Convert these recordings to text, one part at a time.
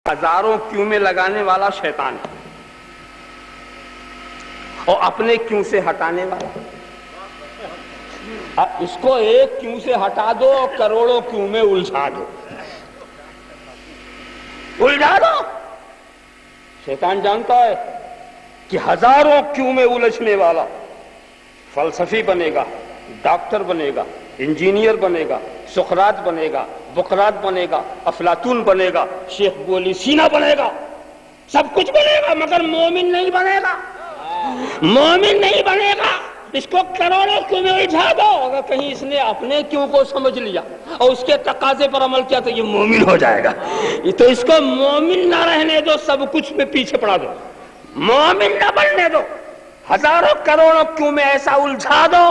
ہزاروں کیوں میں لگانے والا شیطان ہے اور اپنے کیوں سے ہٹانے والا. اب اس کو ایک کیوں سے ہٹا دو اور کروڑوں کیوں میں الجھا دو. شیطان جانتا ہے کہ ہزاروں کیوں میں الجھنے والا فلسفی بنے گا، ڈاکٹر بنے گا، انجینئر بنے گا، سقراط بنے گا، بقراط بنے گا، افلاطون بنے گا، شیخ ابو علی سینا بنے گا، سب کچھ بنے گا، مگر مومن نہیں بنے گا. مومن نہیں بنے گا. اس کو کروڑوں کیوں میں الجھا دو، اگر کہیں اس نے اپنے کیوں کو سمجھ لیا اور اس کے تقاضے پر عمل کیا تو یہ مومن ہو جائے گا. تو اس کو مومن نہ رہنے دو، سب کچھ میں پیچھے پڑا دو. مومن نہ بننے دو، ہزاروں کروڑوں کیوں میں ایسا الجھا دو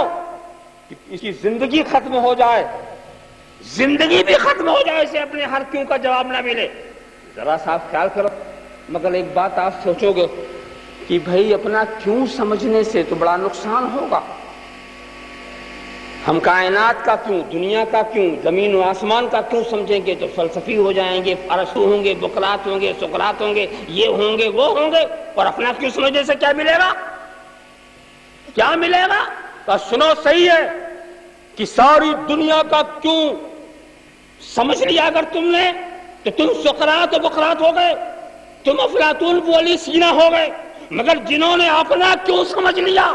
کہ اس کی زندگی ختم ہو جائے، زندگی بھی ختم ہو جائے، اسے اپنے ہر کیوں کا جواب نہ ملے. ذرا سا آپ خیال کرو. مگر ایک بات آپ سوچو گے کہ بھائی اپنا کیوں سمجھنے سے تو بڑا نقصان ہوگا. ہم کائنات کا کیوں، دنیا کا کیوں، زمین و آسمان کا کیوں سمجھیں گے تو فلسفی ہو جائیں گے، ارسطو ہوں گے، بقراط ہوں گے، سقراط ہوں گے، یہ ہوں گے، وہ ہوں گے. اور اپنا کیوں سمجھنے سے کیا ملے گا؟ کیا ملے گا؟ تو سنو، صحیح ہے کہ ساری دنیا کا کیوں سمجھ لیا اگر تم نے تو تم سقراط و بقراط ہو گئے، تم افلاطون ابو علی سینا ہو گئے. مگر جنہوں نے اپنا کیوں سمجھ لیا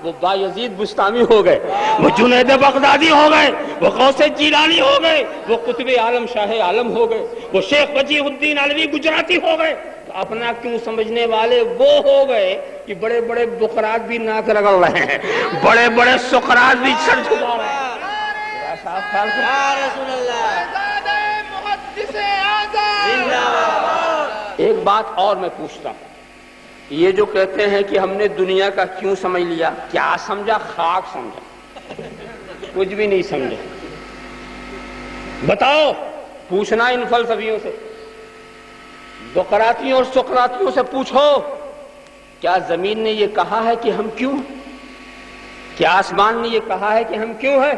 وہ بایزید بستامی ہو گئے، وہ جنید بغدادی ہو گئے، وہ غوث جیلانی ہو گئے، وہ قطب عالم شاہ عالم ہو گئے، وہ شیخ وجیہ الدین علوی گجراتی ہو گئے. اپنا کیوں سمجھنے والے وہ ہو گئے کہ بڑے بڑے بقراط بھی ناک رگڑ رہے ہیں، بڑے بڑے سقراط بھی سر جھکا رہے ہیں. ایک بات اور میں پوچھتا ہوں، یہ جو کہتے ہیں کہ ہم نے دنیا کا کیوں سمجھ لیا، کیا سمجھا؟ خاک سمجھا، کچھ بھی نہیں سمجھا. بتاؤ، پوچھنا ان فلسفیوں سے، بقراطیوں اور سقراطیوں سے پوچھو، کیا زمین نے یہ کہا ہے کہ ہم کیوں؟ کیا آسمان نے یہ کہا ہے کہ ہم کیوں ہیں؟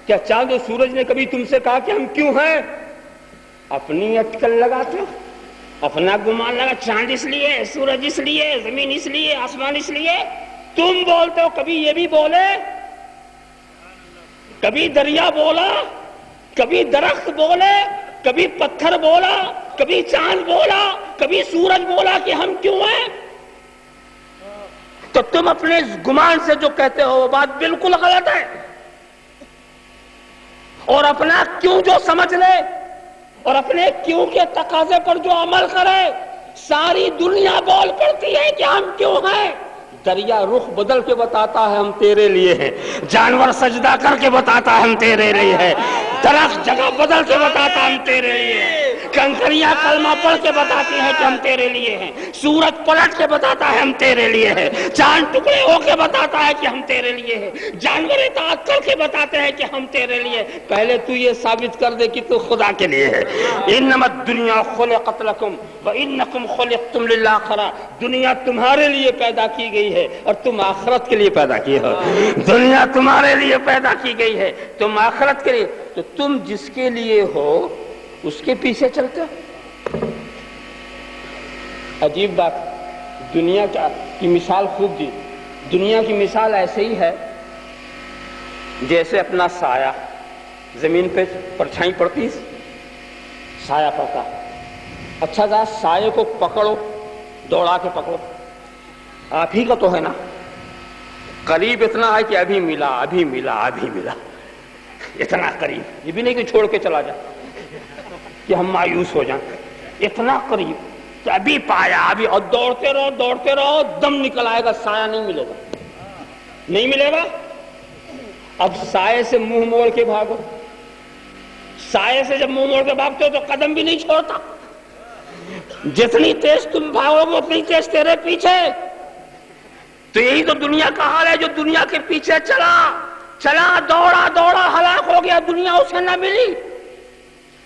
کیا چاند و سورج نے کبھی تم سے کہا کہ ہم کیوں ہیں؟ اپنی اٹکل لگاتے ہو، اپنا گمان لگا، چاند اس لیے، سورج اس لیے، زمین اس لیے، آسمان اس لیے. تم بولتے ہو، کبھی یہ بھی بولے، کبھی دریا بولا، کبھی درخت بولے، کبھی پتھر بولا، کبھی چاند بولا، کبھی سورج بولا کہ ہم کیوں ہیں؟ تو تم اپنے گمان سے جو کہتے ہو وہ بات بالکل غلط ہے. اور اپنا کیوں جو سمجھ لے اور اپنے کیوں کے تقاضے پر جو عمل کرے، ساری دنیا بول پڑتی ہے کہ ہم کیوں ہیں. دریا رخ بدل کے بتاتا ہے ہم تیرے لیے ہیں، جانور سجدہ کر کے بتاتا ہے ہم تیرے لیے ہیں، درخت جگہ بدل کے بتاتا ہے ہم تیرے لیے ہیں، کنکریاں کلمہ پڑھ کے بتاتی ہیں کہ ہم تیرے لیے ہیں، سورج پلٹ کے بتاتا ہے ہم تیرے لیے ہیں، چاند ٹکڑے ہو کے بتاتا ہے کہ ہم تیرے لیے ہیں، جانور اطاعت کر کے بتاتے ہیں کہ ہم تیرے لیے. پہلے تو یہ ثابت کر دے کہ تو خدا کے لیے ہے. انما الدنیا خلقت لکم وانکم خلقتم للآخرہ. دنیا تمہارے لیے پیدا کی گئی ہے اور تم آخرت کے لیے پیدا کی ہو. دنیا تمہارے لیے پیدا کی گئی ہے، تم آخرت کے لیے. تو تم جس کے لیے ہو اس کے پیچھے چلتے ہو. عجیب بات، دنیا کی مثال خوب دی. دنیا کی مثال ایسے ہی ہے جیسے اپنا سایہ، زمین پہ پرچھائی پڑتی، سایہ پڑتا. اچھا ذرا سایہ کو پکڑو، دوڑا کے پکڑو، آپ ہی کا تو ہے نا، قریب اتنا ہے کہ ابھی ملا، ابھی ملا، ابھی ملا، اتنا قریب. یہ بھی نہیں کہ چھوڑ کے چلا جائے کہ ہم مایوس ہو جائیں، اتنا قریب کہ ابھی پایا، ابھی. اور دوڑتے رہو، دوڑتے رہو، دم نکل آئے گا، سایہ نہیں ملے گا، نہیں ملے گا. اب سائے سے منہ موڑ کے بھاگو، سائے سے جب منہ موڑ کے بھاگتے ہو تو قدم بھی نہیں چھوڑتا. جتنی تیز تم بھاگو گے اتنی تیز تیرے پیچھے. تو یہی تو دنیا کا حال ہے، جو دنیا کے پیچھے چلا چلا، دوڑا دوڑا، ہلاک ہو گیا، دنیا اسے نہ ملی.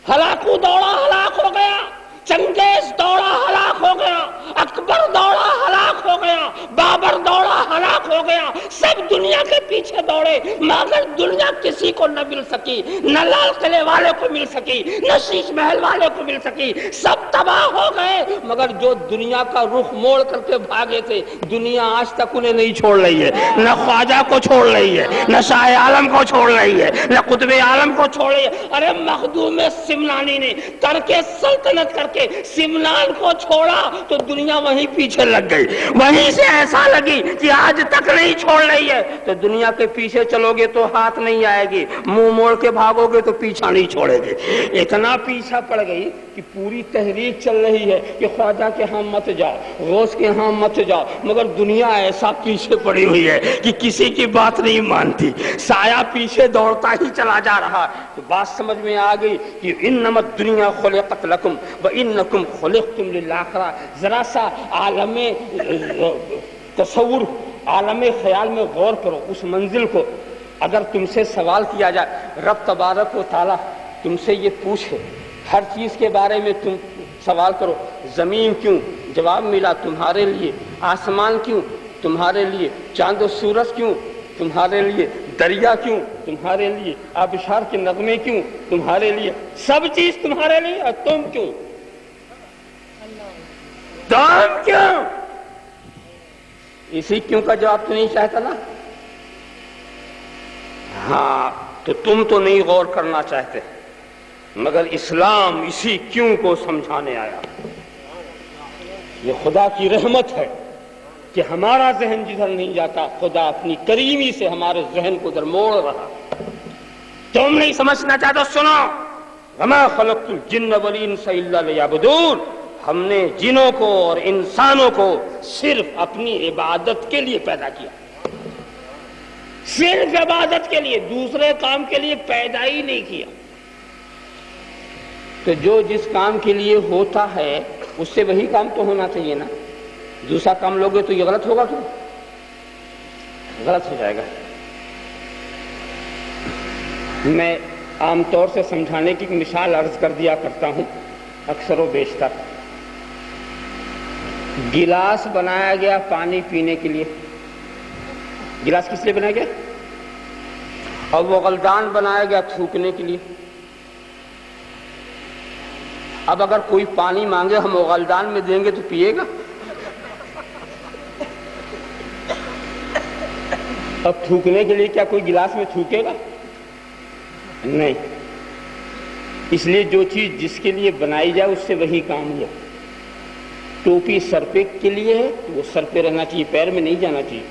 ہلاکو دوڑا، ہلاک ہو گیا، چنگیز دوڑا، ہلاک ہو گیا، اکبر دوڑا، ہلاک ہو گیا، بابر دوڑا، ہلاک ہو گیا. سب دنیا کے پیچھے دوڑے مگر دنیا کسی کو نہ مل سکی، نہ لال قلعے والے کو مل سکی، نہ شیش محل والے کو مل سکی. سب تباہ ہو گئے. مگر جو دنیا کا رخ موڑ کر کے بھاگے تھے دنیا آج تک انہیں نہیں چھوڑ رہی ہے، نہ خواجہ کو چھوڑ رہی ہے، نہ شاہ عالم کو چھوڑ رہی ہے، نہ قطب عالم کو چھوڑ رہی ہے۔ ارے مخدوم سمنانی نے ترک سلطنت کر کے سمنان کو چھوڑا تو دنیا وہیں پیچھے لگ گئی، وہیں سے ایسا لگی کہ آج تک نہیں چھوڑ رہی ہے۔ تو دنیا کے پیچھے چلو گے تو ہاتھ نہیں آئے گی، منہ موڑ کے بھاگو گے تو پیچھا نہیں چھوڑے گے۔ اتنا پیچھا پڑ گئی کہ پوری تحریک چل رہی ہے کہ خواجہ کے ہاں مت جاؤ، غوث کے ہاں مت جاؤ، مگر دنیا ایسا پیچھے پڑی ہوئی ہے کہ کسی کی بات نہیں مانتی، سایہ پیچھے دوڑتا ہی چلا جا رہا۔ تو بات سمجھ میں آ گئی کہ انما الدنیا خلقت لکم وانکم خلقتم للآخرہ۔ ذرا سا عالم تصور، عالم خیال میں غور کرو، اس منزل کو اگر تم سے سوال کیا جائے، رب تبارک و تعالی تم سے یہ پوچھے ہر چیز کے بارے میں، تم سوال کرو زمین کیوں؟ جواب ملا تمہارے لیے۔ آسمان کیوں؟ تمہارے لیے۔ چاند و سورج کیوں؟ تمہارے لیے۔ دریا کیوں؟ تمہارے لیے۔ آبشار کے نغمے کیوں؟ تمہارے لیے۔ سب چیز تمہارے لیے، اور تم کیوں؟ تم کیوں؟ اسی کیوں کا جواب تو نہیں چاہتا نا؟ ہاں تو تم تو نہیں غور کرنا چاہتے، مگر اسلام اسی کیوں کو سمجھانے آیا۔ یہ خدا کی رحمت ہے کہ ہمارا ذہن جدھر نہیں جاتا، خدا اپنی کریمی سے ہمارے ذہن کو ادھر موڑ رہا۔ تم نہیں سمجھنا چاہتے، سنو، وما خلقت الجن والانس الا لیعبدون۔ ہم نے جنوں کو اور انسانوں کو صرف اپنی عبادت کے لیے پیدا کیا، صرف عبادت کے لیے، دوسرے کام کے لیے پیدا ہی نہیں کیا۔ تو جو جس کام کے لیے ہوتا ہے اس سے وہی کام تو ہونا چاہیے نا۔ دوسرا کام لوگے تو یہ غلط ہوگا، کیوں غلط ہو جائے گا۔ میں عام طور سے سمجھانے کی مثال عرض کر دیا کرتا ہوں اکثر و بیشتر۔ گلاس بنایا گیا پانی پینے کے لیے، گلاس کس لیے بنایا گیا؟ اور وہ غلدان بنایا گیا تھوکنے کے لیے۔ اب اگر کوئی پانی مانگے ہم وہ غلدان میں دیں گے تو پیے گا؟ اب تھوکنے کے لیے کیا کوئی گلاس میں تھوکے گا؟ نہیں۔ اس لیے جو چیز جس کے لیے بنائی جائے اس سے وہی کام ہو۔ ٹوپی سر پہ کے لیے ہے تو وہ سر پہ رہنا چاہیے، پیر میں نہیں جانا چاہیے،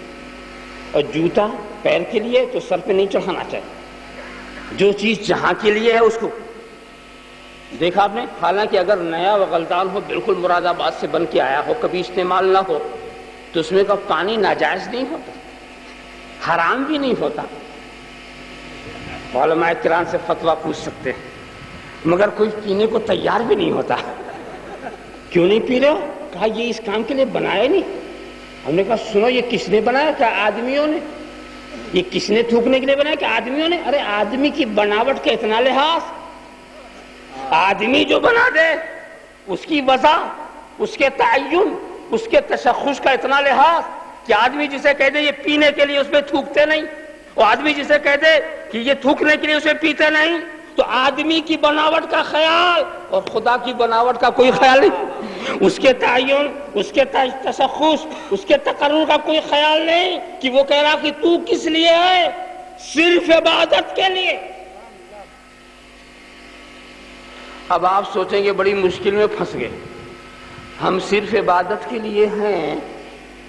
اور جوتا پیر کے لیے تو سر پہ نہیں چڑھانا چاہیے۔ جو چیز جہاں کے لیے ہے اس کو دیکھا آپ نے۔ حالانکہ اگر نیا غلطان ہو، بالکل مراد آباد سے بن کے آیا ہو، کبھی استعمال نہ ہو، تو اس میں کا پانی ناجائز نہیں ہوتا، حرام بھی نہیں ہوتا۔ علماء کرام سے فتویٰ پوچھ سکتے ہیں، مگر کوئی پینے کو تیار بھی نہیں ہوتا۔ کیوں نہیں پی رہے ہو؟ کہا یہ اس کام کے لیے بنایا نہیں۔ ہم نے کہا سنو، یہ کس نے بنایا؟ کیا آدمیوں نے؟ یہ کس نے تھوکنے کے لیے بنایا؟ کہ آدمیوں نے؟ ارے آدمی کی بناوٹ کا اتنا لحاظ، آدمی جو بنا دے اس کی وضع، اس کے تعین، اس کے تشخص کا اتنا لحاظ کہ آدمی جسے کہہ دے یہ پینے کے لیے اس میں تھوکتے نہیں، اور آدمی جسے کہہ دے کہ یہ تھوکنے کے لیے اسے پیتے نہیں۔ تو آدمی کی بناوٹ کا خیال اور خدا کی بناوٹ کا کوئی خیال نہیں، اس کے تعین، اس کے تشخص، اس کے تقرر کا کوئی خیال نہیں کہ وہ کہہ رہا کہ تو کس لیے ہے؟ صرف عبادت کے لیے۔ اب آپ سوچیں گے بڑی مشکل میں پھنس گئے، ہم صرف عبادت کے لیے ہیں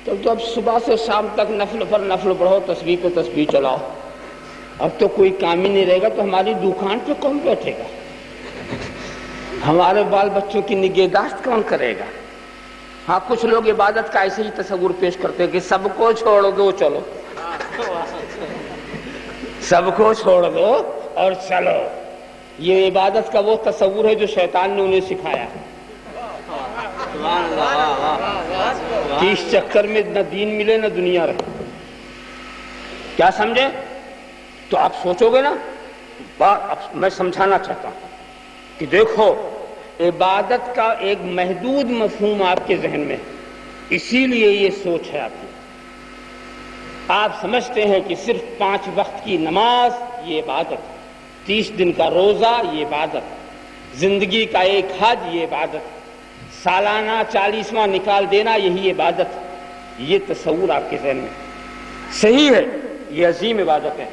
تو اب صبح سے شام تک نفل پر نفل پڑھو، تسبیح پہ تسبیح چلاؤ، اب تو کوئی کام ہی نہیں رہے گا، تو ہماری دکان پہ کون بیٹھے گا؟ ہمارے بال بچوں کی نگہداشت کون کرے گا؟ ہاں کچھ لوگ عبادت کا ایسے ہی تصور پیش کرتے ہیں کہ سب کو چھوڑ دو چلو، سب کو چھوڑ دو اور چلو۔ یہ عبادت کا وہ تصور ہے جو شیطان نے انہیں سکھایا کہ اس چکر میں نہ دین ملے نہ دنیا رہے۔ کیا سمجھے؟ تو آپ سوچو گے نا، میں سمجھانا چاہتا ہوں کہ دیکھو عبادت کا ایک محدود مفہوم آپ کے ذہن میں، اسی لیے یہ سوچ ہے آپ کی۔ آپ سمجھتے ہیں کہ صرف 5 وقت کی نماز یہ عبادت، 30 دن کا روزہ یہ عبادت، زندگی کا ایک حج یہ عبادت، سالانہ 40واں نکال دینا یہی عبادت. یہ تصور آپ کے ذہن میں صحیح ہے، یہ عظیم عبادت ہے،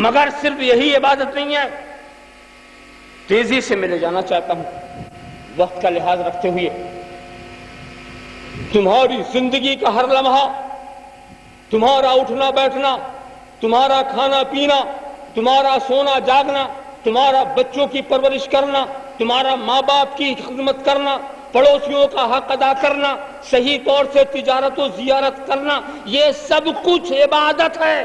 مگر صرف یہی عبادت نہیں ہے. تیزی سے میں لے جانا چاہتا ہوں وقت کا لحاظ رکھتے ہوئے. تمہاری زندگی کا ہر لمحہ، تمہارا اٹھنا بیٹھنا، تمہارا کھانا پینا، تمہارا سونا جاگنا، تمہارا بچوں کی پرورش کرنا، تمہارا ماں باپ کی خدمت کرنا، پڑوسیوں کا حق ادا کرنا، صحیح طور سے تجارت و زیارت کرنا، یہ سب کچھ عبادت ہے.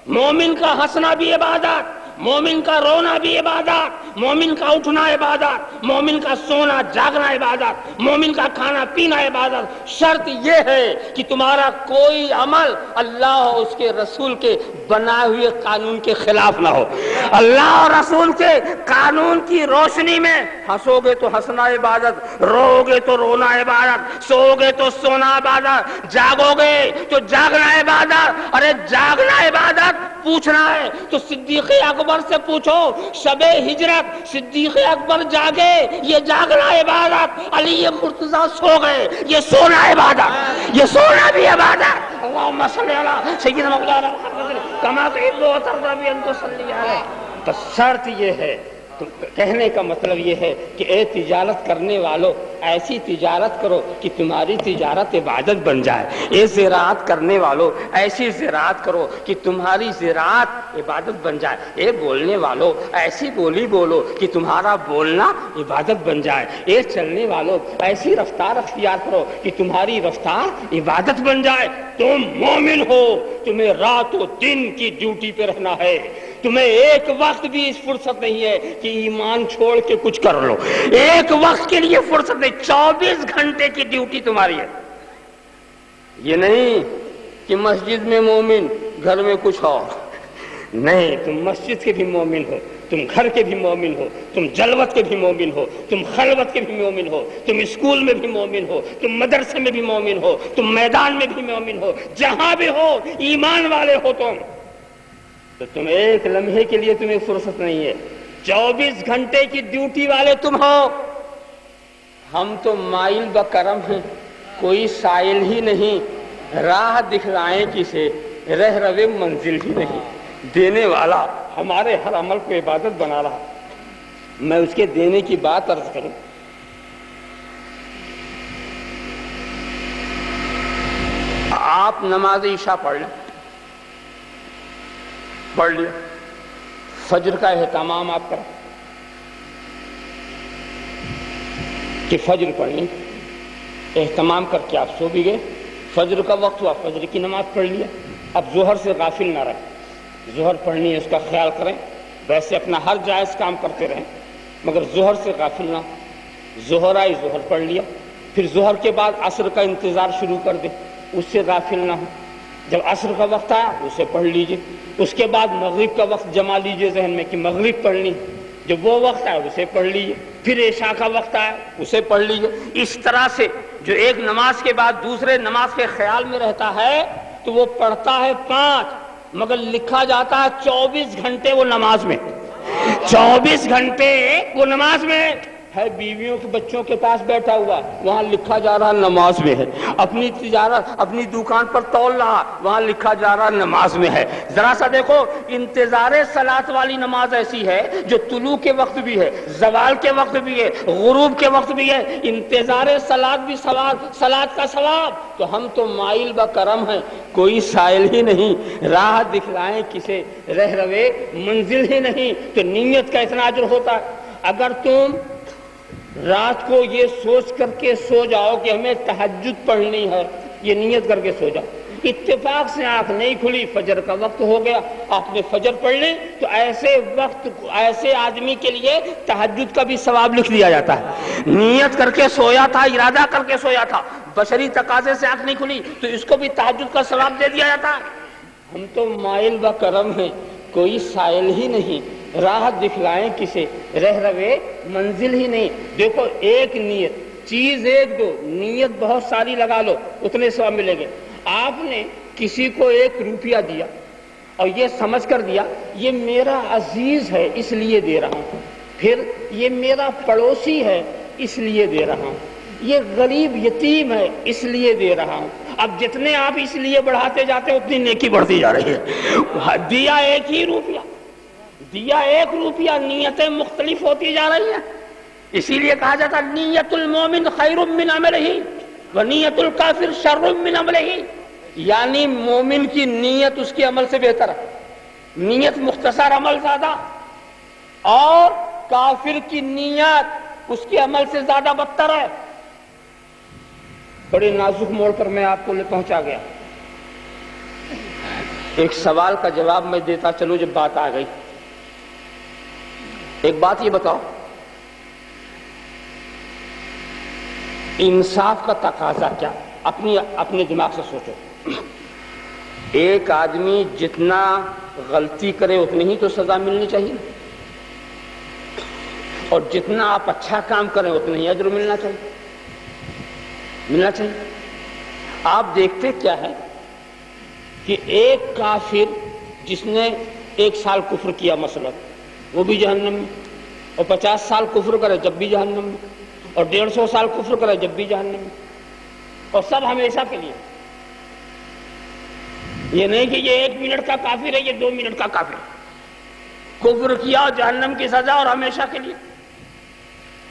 مومن کا ہنسنا بھی عبادت، مومن کا رونا بھی عبادت، مومن کا اٹھنا عبادت، مومن کا سونا جاگنا عبادت، مومن کا کھانا پینا عبادت. شرط یہ ہے کہ تمہارا کوئی عمل اللہ اور اس کے رسول کے بنائے ہوئے قانون کے خلاف نہ ہو. اللہ اور رسول کے قانون کی روشنی میں ہنسو گے تو ہنسنا عبادت، رو گے تو رونا عبادت، سو گے تو سونا عبادت، جاگو گے تو جاگنا عبادت. ارے جاگنا عبادت پوچھنا ہے تو صدیق اکبر سے پوچھو. شب ہجرت صدیق اکبر جاگے، یہ جاگنا عبادت. علی مرتضیٰ سو گئے، یہ سونا عبادت، یہ سونا بھی عبادت. اللہم صلی علی سیدنا مولانا محمد کما تحب و ترضی ان تصلی علیہ. تو شرط یہ ہے، تو کہنے کا مطلب یہ ہے کہ اے تجارت کرنے والو، ایسی تجارت کرو کہ تمہاری تجارت عبادت بن جائے. اے زراعت کرنے والو، ایسی زراعت کرو کہ تمہاری زراعت عبادت بن جائے. اے بولنے والو، ایسی بولی بولو کہ تمہارا بولنا عبادت بن جائے. اے چلنے والو، ایسی رفتار اختیار کرو کہ تمہاری رفتار عبادت بن جائے. تم مومن ہو، تمہیں رات و دن کی ڈیوٹی پہ رہنا ہے. تمہیں ایک وقت بھی اس فرصت نہیں ہے کہ ایمان چھوڑ کے کچھ کر لو. ایک وقت کے لیے فرصت نہیں، 24 گھنٹے کی ڈیوٹی تمہاری ہے. یہ نہیں کہ مسجد میں مومن گھر میں کچھ اور نہیں. تم مسجد کے بھی مومن ہو، تم گھر کے بھی مومن ہو، تم جلوت کے بھی مومن ہو، تم خلوت کے بھی مومن ہو، تم اسکول میں بھی مومن ہو، تم مدرسے میں بھی مومن ہو، تم میدان میں بھی مومن ہو، جہاں بھی ہو ایمان والے ہو تم. تو تم ایک لمحے کے لیے تمہیں فرصت نہیں ہے. 24 گھنٹے کی ڈیوٹی والے تم ہو. ہم تو مائل بکرم ہیں، کوئی سائل ہی نہیں، راہ دکھلائیں کسے، رہ روے منزل ہی نہیں. دینے والا ہمارے ہر عمل کو عبادت بنا رہا. میں اس کے دینے کی بات عرض کروں. آپ نماز عشاء پڑھ لیا، فجر کا اہتمام آپ کریں کہ فجر پڑھنی، اہتمام کر کے آپ سو بھی گئے. فجر کا وقت ہوا، فجر کی نماز پڑھ لیا. اب ظہر سے غافل نہ رہیں، ظہر پڑھنی ہے اس کا خیال کریں. ویسے اپنا ہر جائز کام کرتے رہیں مگر ظہر سے غافل نہ. ظہر آئی، ظہر پڑھ لیا. پھر ظہر کے بعد عصر کا انتظار شروع کر دیں، اس سے غافل نہ ہو. جب عصر کا وقت آیا اسے پڑھ لیجئے. اس کے بعد مغرب کا وقت جما لیجئے ذہن میں کہ مغرب پڑھنی. جب وہ وقت آیا اسے پڑھ لیجئے. پھر عشاء کا وقت آیا اسے پڑھ لیجئے. اس طرح سے جو ایک نماز کے بعد دوسرے نماز کے خیال میں رہتا ہے تو وہ پڑھتا ہے 5 مگر لکھا جاتا ہے 24 گھنٹے وہ نماز میں. 24 گھنٹے وہ نماز میں ہے. بیویوں کے بچوں کے پاس بیٹھا ہوا، وہاں لکھا جا رہا نماز میں ہے. اپنی تجارت اپنی دکان پر تول رہا، وہاں لکھا جا رہا نماز میں ہے. ذرا سا دیکھو، انتظار صلاۃ والی نماز ایسی ہے جو طلوع کے وقت بھی ہے، زوال کے وقت بھی ہے، غروب کے وقت بھی ہے. انتظار صلاۃ بھی ثواب، صلاۃ کا ثواب. تو ہم تو مائل بکرم ہیں، کوئی سائل ہی نہیں، راہ دکھلائیں کسے، رہ روے منزل ہی نہیں. تو نیت کا اتنا اجر ہوتا ہے. اگر تم رات کو یہ سوچ کر کے سو جاؤ کہ ہمیں تہجد پڑھنی ہے، یہ نیت کر کے سو جاؤ، اتفاق سے آنکھ نہیں کھلی، فجر کا وقت ہو گیا، آپ نے فجر پڑھ لی، تو ایسے وقت ایسے آدمی کے لیے تہجد کا بھی ثواب لکھ دیا جاتا ہے. نیت کر کے سویا تھا، ارادہ کر کے سویا تھا، بشری تقاضے سے آنکھ نہیں کھلی تو اس کو بھی تہجد کا ثواب دے دیا جاتا ہے. ہم تو مائل بکرم ہیں، کوئی سائل ہی نہیں، راہ دکھلائیں کسے، رہ روے منزل ہی نہیں. دیکھو، ایک نیت چیز ایک دو، نیت بہت ساری لگا لو اتنے ثواب ملیں گے. آپ نے کسی کو 1 روپیہ دیا اور یہ سمجھ کر دیا یہ میرا عزیز ہے اس لیے دے رہا ہوں، پھر یہ میرا پڑوسی ہے اس لیے دے رہا ہوں، یہ غریب یتیم ہے اس لیے دے رہا ہوں. اب جتنے آپ اس لیے بڑھاتے جاتے ہیں اتنی نیکی بڑھتی جا رہی ہے. دیا 1 ہی روپیہ، دیا 1 روپیہ، نیتیں مختلف ہوتی جا رہی ہیں. اسی لیے کہا جاتا نیت المومن خیر من عملہ ونیت الکافر شر من عملہ، یعنی مومن کی نیت اس کے عمل سے بہتر ہے، نیت مختصر عمل زیادہ، اور کافر کی نیت اس کے عمل سے زیادہ بدتر ہے. بڑے نازک موڑ پر میں آپ کو لے پہنچا گیا. ایک سوال کا جواب میں دیتا چلو جب بات آ گئی. ایک بات یہ بتاؤ، انصاف کا تقاضا کیا؟ اپنے دماغ سے سوچو. ایک آدمی جتنا غلطی کرے اتنی ہی تو سزا ملنی چاہیے، اور جتنا آپ اچھا کام کریں اتنا ہی اجر ملنا چاہیے. آپ دیکھتے کیا ہے کہ ایک کافر جس نے 1 سال کفر کیا مثلا وہ بھی جہنم میں، اور 50 سال کفر کرے جب بھی جہنم میں، اور 150 سال کفر کرے جب بھی جہنم میں، اور سب ہمیشہ کے لیے. یہ نہیں کہ یہ 1 منٹ کا کافر ہے، یہ 2 منٹ کا کافر ہے. کفر کیا جہنم کی سزا اور ہمیشہ کے لیے.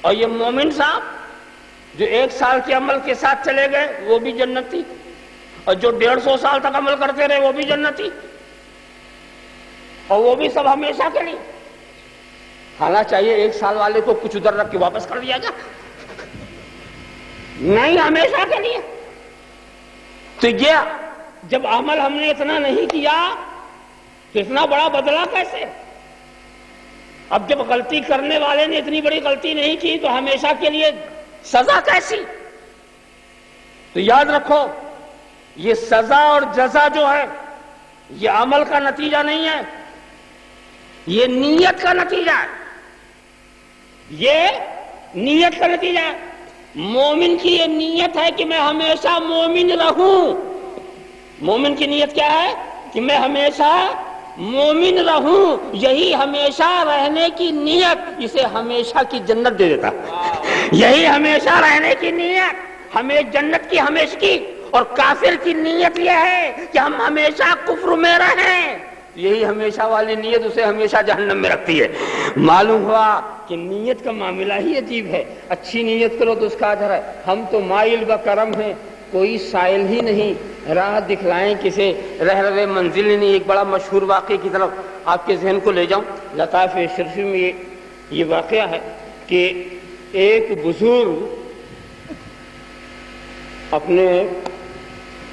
اور یہ مومن صاحب جو 1 سال کے عمل کے ساتھ چلے گئے وہ بھی جنتی، اور جو 150 سال تک عمل کرتے رہے وہ بھی جنتی، اور وہ بھی سب ہمیشہ کے لیے. حالانکہ چاہیے 1 سال والے کو کچھ ادھر رکھ کے واپس کر دیا جائے، نہیں ہمیشہ کے لیے. تو یہ جب عمل ہم نے اتنا نہیں کیا تو اتنا بڑا بدلہ کیسے؟ اب جب غلطی کرنے والے نے اتنی بڑی غلطی نہیں کی تو ہمیشہ کے لیے سزا کیسی؟ تو یاد رکھو یہ سزا اور جزا جو ہے یہ عمل کا نتیجہ نہیں ہے، یہ نیت کا نتیجہ ہے. یہ نیت کا نتیجہ ہے. مومن کی یہ نیت ہے کہ میں ہمیشہ مومن رہوں. مومن کی نیت کیا ہے؟ کہ میں ہمیشہ مومن رہوں. یہی ہمیشہ رہنے کی نیت اسے ہمیشہ کی جنت دے دیتا. یہی ہمیشہ رہنے کی نیت ہمیں جنت کی ہمیشہ کی. اور کافر کی نیت یہ ہے کہ ہم ہمیشہ کفر میں رہیں، یہی ہمیشہ والی نیت اسے ہمیشہ جہنم میں رکھتی ہے. معلوم ہوا کہ نیت کا معاملہ ہی عجیب ہے. اچھی نیت کرو تو اس کا اجر ہے. ہم تو مائل و کرم ہیں، کوئی سائل ہی نہیں، راہ دکھلائیں کسے رہ رہے منزل ہی نہیں. ایک بڑا مشہور واقعے کی طرف آپ کے ذہن کو لے جاؤں. لطائف شرفی میں یہ واقعہ ہے کہ ایک بزرگ اپنے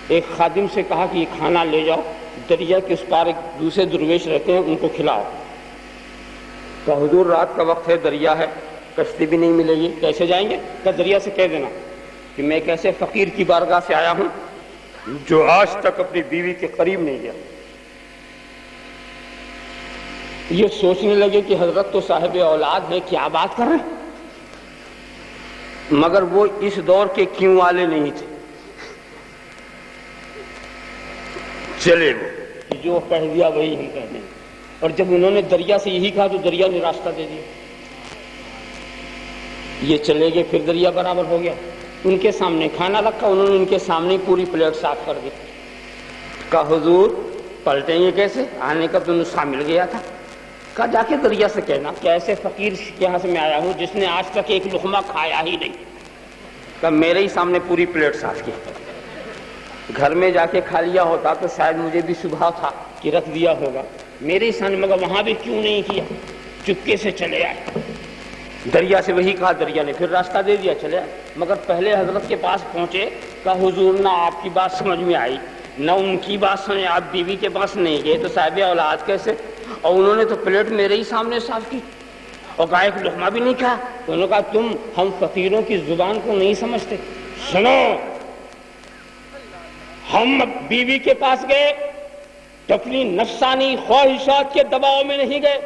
ایک خادم سے کہا کہ یہ کھانا لے جاؤ، دریا کے اس پار ایک دوسرے درویش رہتے ہیں ان کو کھلاؤ. تو حضور رات کا وقت ہے، دریا ہے، کشتی بھی نہیں ملے گی، کیسے جائیں گے؟ کہ دریا سے کہہ دینا کہ میں ایک ایسے فقیر کی بارگاہ سے آیا ہوں جو آج تک اپنی بیوی کے قریب نہیں گیا. یہ سوچنے لگے کہ حضرت تو صاحب اولاد ہے، کیا بات کر رہے ہیں؟ مگر وہ اس دور کے کیوں والے نہیں تھے. چلے وہ جو کہہ دیا وہی ہم کہہ دیں. اور جب انہوں نے دریا سے یہی کہا تو دریا نے راستہ دے دیا. یہ چلے گئے، پھر دریا برابر ہو گیا. ان کے سامنے کھانا رکھا، انہوں نے ان کے سامنے پوری پلیٹ صاف کر دی. کہا حضور پلٹیں گے کیسے؟ آنے کا تو نسخہ مل گیا تھا. کہا جا کے دریا سے کہنا کہ ایسے فقیر کے یہاں سے میں آیا ہوں جس نے آج تک ایک لقمہ کھایا ہی نہیں. کہا میرے ہی سامنے پوری پلیٹ صاف کی. گھر میں جا کے کھا لیا ہوتا تو شاید مجھے بھی شبہ تھا کہ رکھ دیا ہوگا، میرے ہی سامنے، مگر وہاں بھی کیوں نہیں کیا؟ چپکے سے چلے آئے. دریا سے وہی کہا، دریا نے پھر راستہ دے دیا، چلے آئے. مگر پہلے حضرت کے پاس پہنچے. کہا حضور نہ آپ کی بات سمجھ میں آئی نہ ان کی بات سمجھ، آپ بیوی کے پاس نہیں گئے تو صاحب اولاد کیسے؟ اور انہوں نے تو پلیٹ میرے ہی سامنے صاف کی اور کہا ایک لقمہ بھی نہیں کھا. تو انہوں نے کہا تم ہم فقیروں کی زبان کو نہیں سمجھتے. سنو، ہم بیوی کے پاس گئے تو اپنی نفسانی خواہشات کے دباؤ میں نہیں گئے،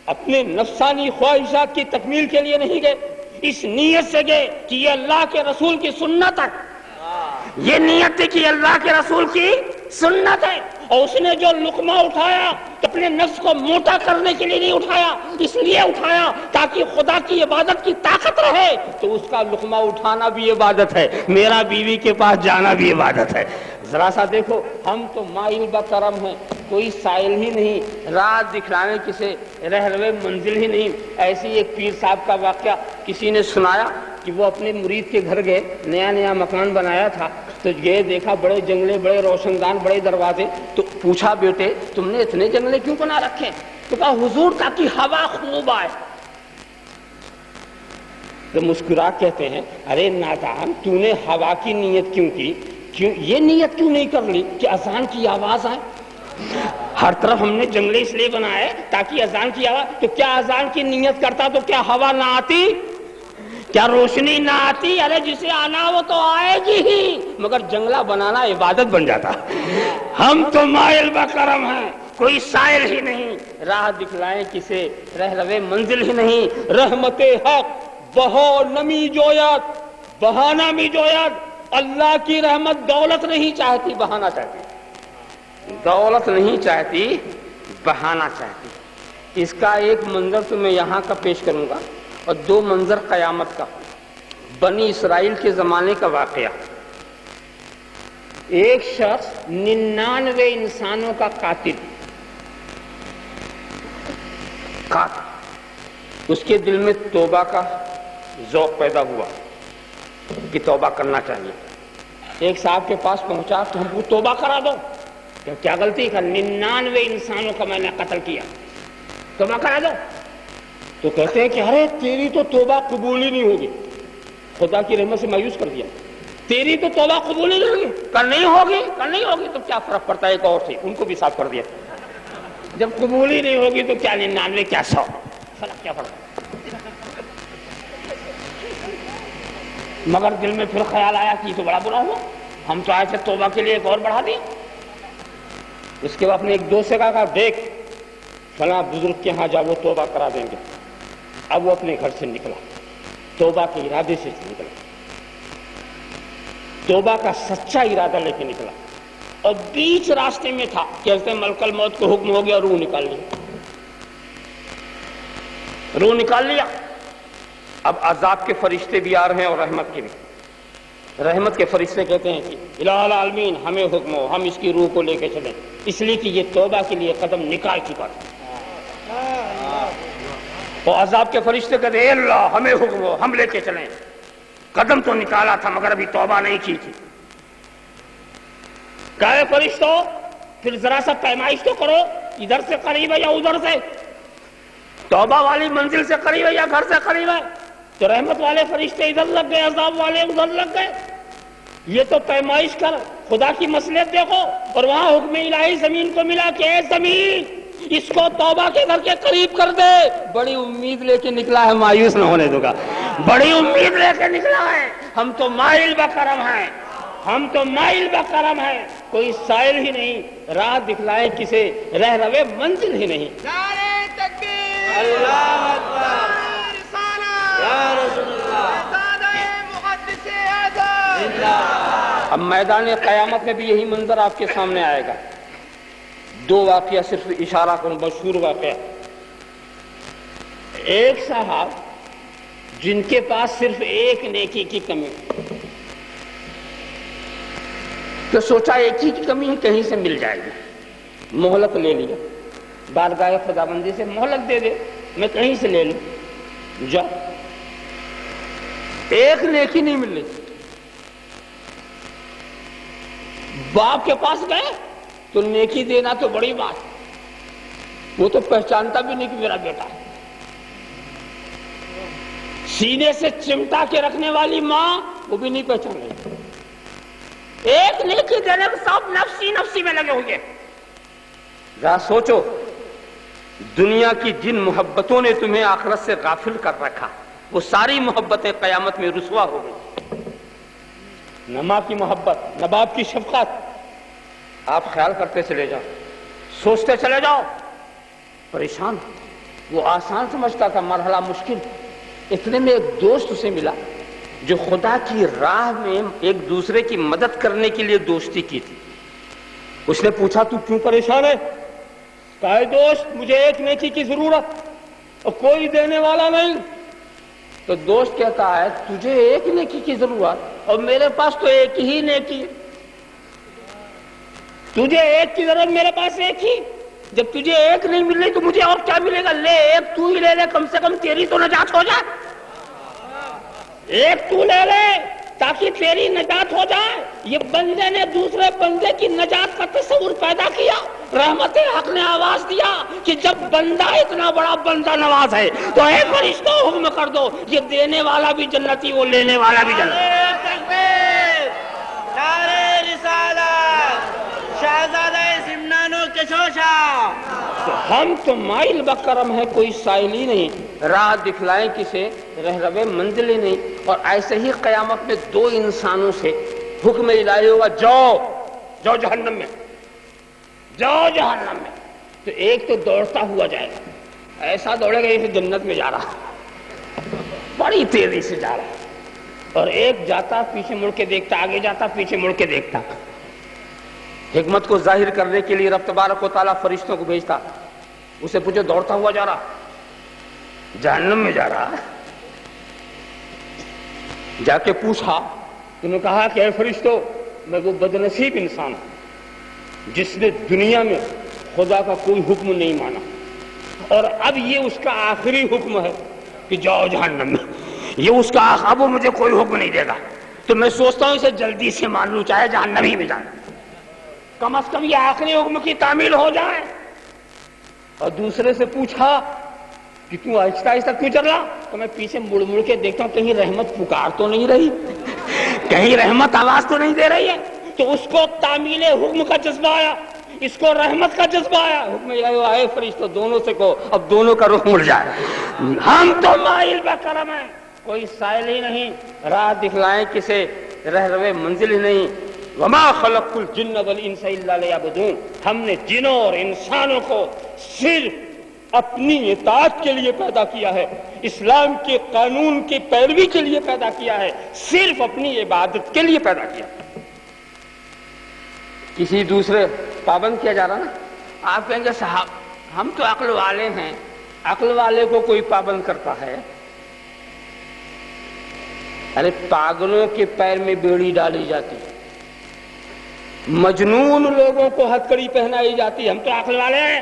اپنے نفسانی خواہشات کی تکمیل کے لیے نہیں گئے، اس نیت سے گئے کہ یہ اللہ کے رسول کی سنت ہے. یہ نیت تھی کہ اللہ کے رسول کی سنت ہے، اور اس نے جو لقمہ اٹھایا تو اپنے نفس کو موٹا کرنے کے لیے نہیں اٹھایا، اس لیے اٹھایا تاکہ خدا کی عبادت کی طاقت رہے، تو اس کا لقمہ اٹھانا بھی عبادت ہے، میرا بیوی کے پاس جانا بھی عبادت ہے۔ ذرا سا دیکھو، ہم تو مائل بکرم ہیں، کوئی سائل ہی نہیں، راہ دکھلانے کسے رہروے منزل ہی نہیں۔ ایسی ایک پیر صاحب کا واقعہ کسی نے سنایا کہ وہ اپنے مرید کے گھر گئے، نیا نیا مکان بنایا تھا، تو گئے دیکھا بڑے جنگلے، بڑے روشن دان، بڑے دروازے، تو پوچھا بیٹے تم نے اتنے جنگلے کیوں بنا رکھے؟ تو کہا حضور تاکہ ہوا خوب آئے۔ تو مسکرا کہتے ہیں ارے نادان، تو نے ہوا کی نیت کیوں کی؟ کیوں یہ نیت کیوں نہیں کر لی کہ اذان کی آواز آئے؟ ہر طرف ہم نے جنگلے اس لیے بنائے تاکہ اذان کی آواز، تو کیا اذان کی نیت کرتا تو کیا ہوا نہ آتی؟ کیا روشنی نہ آتی؟ ارے جسے آنا وہ تو آئے گی ہی، مگر جنگلہ بنانا عبادت بن جاتا۔ ہم تو مائل بکرم ہیں، کوئی سائل ہی نہیں، راہ دکھلائیں کسے رہروے منزل ہی نہیں۔ رحمت حق بہو نمی جویت بہانہ می جویت، اللہ کی رحمت دولت نہیں چاہتی، بہانہ چاہتی، دولت نہیں چاہتی، بہانہ چاہتی۔ اس کا ایک منظر تو میں یہاں کا پیش کروں گا اور دو منظر قیامت کا۔ بنی اسرائیل کے زمانے کا واقعہ، ایک شخص 99 انسانوں کا قاتل، اس کے دل میں توبہ کا ذوق پیدا ہوا کہ توبہ کرنا چاہیے۔ ایک صاحب کے پاس پہنچا تو ہم کو توبہ کرا دو، کیا غلطی کا 99 انسانوں کا میں نے قتل کیا، توبہ کرا دو۔ تو کہتے ہیں کہ ارے تیری تو توبہ قبول ہی نہیں ہوگی، خدا کی رحمت سے مایوس کر دیا، تیری تو توبہ قبول ہی نہیں ہوگی، کل نہیں ہوگی، کل نہیں ہوگی، تو کیا فرق پڑتا ہے؟ ایک اور تھی، ان کو بھی صاف کر دیا، جب قبول ہی نہیں ہوگی تو کیا 99 کیا 100، فرق کیا فرق؟ مگر دل میں پھر خیال آیا کہ یہ تو بڑا برا ہوا، ہم تو آئے تھے توبہ کے لیے، ایک اور بڑھا دیا۔ اس کے بعد اپنے ایک دوست سے کہا دیکھ فلاں بزرگ کے ہاں جا، وہ توبہ کرا دیں گے۔ اب وہ اپنے گھر سے نکلا، توبہ کے ارادے سے نکلا، توبہ کا سچا ارادہ لے کے نکلا، اور بیچ راستے میں تھا کہ حضرت ملک الموت کو حکم ہو گیا، روح نکال لیا، روح نکال لیا۔ اب عذاب کے فرشتے بھی آ رہے ہیں اور رحمت کے بھی۔ رحمت کے فرشتے کہتے ہیں کہ الہ العالمین ہمیں حکم ہو، ہم اس کی روح کو لے کے چلیں، اس لیے کہ یہ توبہ کے لیے قدم نکال چکا تھا۔ اور عذاب کے فرشتے کہتے ہیں اے اللہ ہمیں حکم ہو، ہم لے کے چلیں، قدم تو نکالا تھا مگر ابھی توبہ نہیں کی تھی۔ کہے فرشتوں پھر ذرا سا پیمائش تو کرو، ادھر سے قریب ہے یا ادھر سے، توبہ والی منزل سے قریب ہے یا گھر سے قریب ہے؟ تو رحمت والے فرشتے ادھر لگ گئے، عذاب والے ادھر لگ گئے۔ یہ تو پیمائش کر، خدا کی مصلحت دیکھو۔ اور وہاں حکم الہی زمین کو ملا کہ اے زمین اس کو توبہ کے گھر کے قریب کر دے۔ بڑی امید لے کے نکلا ہے، مایوس نہ ہونے دو گا، بڑی امید لے کے نکلا ہے۔ ہم تو مائل بکرم ہیں، ہم تو مائل بکرم ہیں، کوئی سائل ہی نہیں، راہ دکھلائے کسے رہروے منزل ہی نہیں۔ نعرہ تکبیر، اللہ اکبر، یا رسول اللہ، سادہ محدث اعظم۔ زندہ۔ اب میدان قیامت میں بھی یہی منظر آپ کے سامنے آئے گا۔ دو واقعہ صرف اشارہ کروں، مشہور واقعہ۔ ایک صاحب جن کے پاس صرف ایک نیکی کی کمی، تو سوچا ایک ہی کی کمی ہے، کہیں سے مل جائے گی، مہلت لے لیا، بارگاہ خداوندی سے مہلت دے دے، میں کہیں سے لے لوں، جا ایک نیکی نہیں مل رہی۔ باپ کے پاس گئے تو نیکی دینا تو بڑی بات، وہ تو پہچانتا بھی نہیں کہ میرا بیٹا ہے۔ سینے سے چمٹا کے رکھنے والی ماں وہ بھی نہیں پہچان رہی، ایک نیکی دینے میں سب نفسی نفسی میں لگے ہوئے۔ ذرا سوچو، دنیا کی جن محبتوں نے تمہیں آخرت سے غافل کر رکھا، وہ ساری محبتیں قیامت میں رسوا ہو گئی۔ نہ ماں کی محبت، نہ باپ کی شفقت۔ آپ خیال کرتے چلے جاؤ، سوچتے چلے جاؤ، پریشان۔ وہ آسان سمجھتا تھا، مرحلہ مشکل۔ اتنے میں ایک دوست اسے ملا جو خدا کی راہ میں ایک دوسرے کی مدد کرنے کے لیے دوستی کی تھی۔ اس نے پوچھا تو کیوں پریشان ہے؟ کہا دوست مجھے ایک نیکی کی ضرورت اور کوئی دینے والا نہیں. تو دوست کہتا ہے تجھے ایک نیکی کی ضرورت اور میرے پاس تو ایک ہی نیکی. تجھے ایک کی ضرورت میرے پاس ایک ہی. جب تجھے ایک نہیں مل رہی تو مجھے اور کیا ملے گا؟ لے ایک تو ہی لے لے, کم سے کم تیری تو نجات ہو جائے. ایک تو لے لے تاکہ تیری نجات ہو جائے. یہ بندے نے دوسرے بندے کی نجات کا تصور پیدا کیا. رحمت حق نے آواز دیا کہ جب بندہ اتنا بڑا بندہ نواز ہے تو اے فرشتوں حکم کر دو یہ دینے والا بھی جنتی وہ لینے والا بھی جنتی. تکبیر نعرہ رسالت شہزادہ سمنانو کشوشا. ہم تو مائل بکرم ہے, کوئی سائلی نہیں, راہ دکھلائیں کسے رہرو منزل نہیں. اور ایسے ہی قیامت میں دو انسانوں سے حکم الہی ہوگا جاؤ جاؤ جہنم میں, جاؤ جہنم میں. تو ایک تو دوڑتا ہوا جائے گا, ایسا دوڑے گا جیسے جنت میں جا رہا, بڑی تیزی سے جا رہا. اور ایک جاتا پیچھے مڑ کے دیکھتا, آگے جاتا پیچھے مڑ کے دیکھتا. حکمت کو ظاہر کرنے کے لیے رب تبارک و تعالیٰ فرشتوں کو بھیجتا. اسے پوچھو دوڑتا ہوا جا رہا, جہنم میں جا رہا. جا کے پوچھا, انہوں نے کہا کہ اے فرشتوں میں وہ بدنصیب انسان ہوں جس نے دنیا میں خدا کا کوئی حکم نہیں مانا اور اب یہ اس کا آخری حکم ہے کہ جاؤ جہنم میں. یہ اس کا اب وہ مجھے کوئی حکم نہیں دے گا تو میں سوچتا ہوں اسے جلدی سے مان لوں, چاہے جہنم ہی میں جانا, کم از کم یہ آخری حکم کی تعمیل ہو جائے. اور دوسرے سے پوچھا کہ تم آہستہ آہستہ کیوں چل رہا؟ تو میں پیچھے مڑ مڑ کے دیکھتا ہوں کہیں رحمت پکار تو نہیں رہی, کہیں رحمت آواز تو نہیں دے رہی ہے. تو اس کو تعمیل حکم کا جذبہ آیا, اس کو رحمت کا جذبہ آیا. حکم آئے فرشتوں دونوں سے کو اب دونوں کا رخ مڑ جائے. ہم تو مائل بکرم ہیں, کوئی سائل ہی نہیں, راہ دکھلائیں کسے رہرو منزل ہی نہیں. وما خلقت الجن والانس الا لیعبدون. ہم نے جنوں اور انسانوں کو صرف اپنی اطاعت کے لیے پیدا کیا ہے, اسلام کے قانون کی پیروی کے لیے پیدا کیا ہے, صرف اپنی عبادت کے لیے پیدا کیا. کسی دوسرے پابند کیا جا رہا نا. آپ کہیں گے صاحب ہم تو عقل والے ہیں, عقل والے کو کوئی پابند کرتا ہے؟ ارے پاگلوں کے پیر میں بیڑی ڈالی جاتی, مجنون لوگوں کو ہتھکڑی پہنائی جاتی. ہم تو عقل والے ہیں,